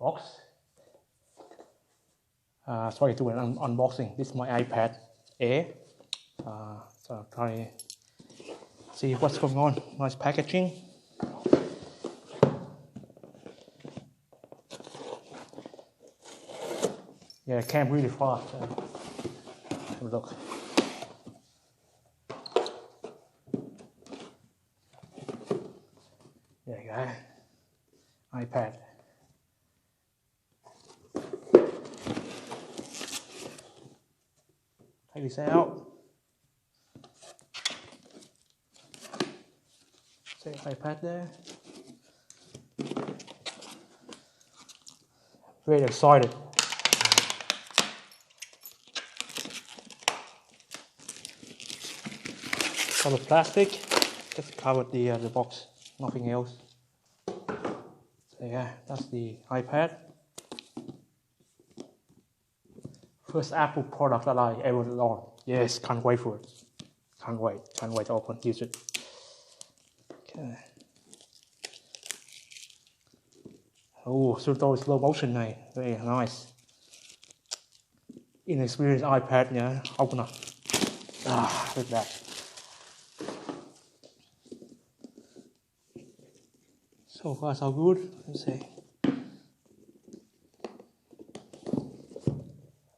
box. Sorry to do an unboxing. This is my iPad Air. So I'll try see what's going on. Nice packaging. Yeah, it came really fast. Have a look. There you go. iPad. Take this out. See the iPad there. Very excited. Cover plastic, just covered the box, nothing else. So yeah, that's the iPad. First Apple product that I ever launched. Yes, can't wait for it. Can't wait to open, use it. Okay. Oh, slow motion này, very nice. Inexperienced iPad nha, open up. Look at that. So far so good. Let's see.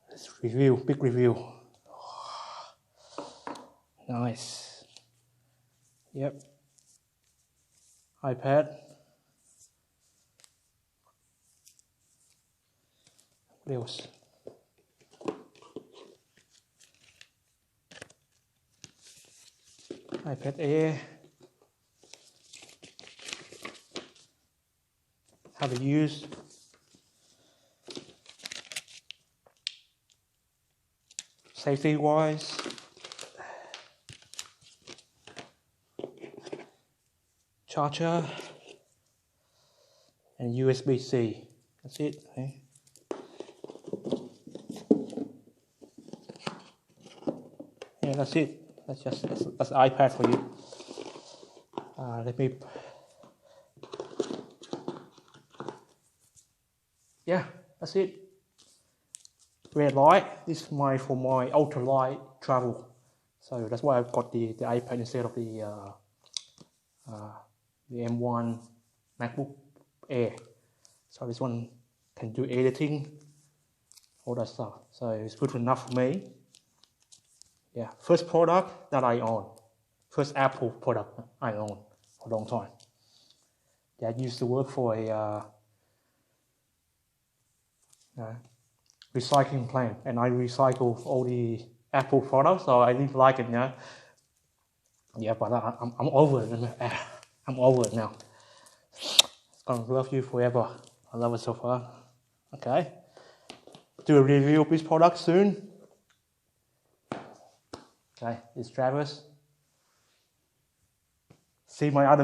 Let's review, big review. Nice. Yep. iPad. What else? iPad Air. How to use. Safety wise. Charger. And USB-C. That's it. Okay. Yeah, that's it. That's the iPad for you. Let me. Yeah, that's it. Red light. This is for my ultralight travel. So that's why I've got the iPad instead of the M1 MacBook Air. So this one can do editing, all that stuff. So it's good enough for me. Yeah, first product that I own. First Apple product I own for a long time. Yeah, I used to work for a recycling plant, and I recycle all the Apple products, so I didn't like it. Yeah, but I'm over it. I'm over it now. It's gonna love you forever. I love it so far. Okay, do a review of this product soon. Okay, it's Travis. See my other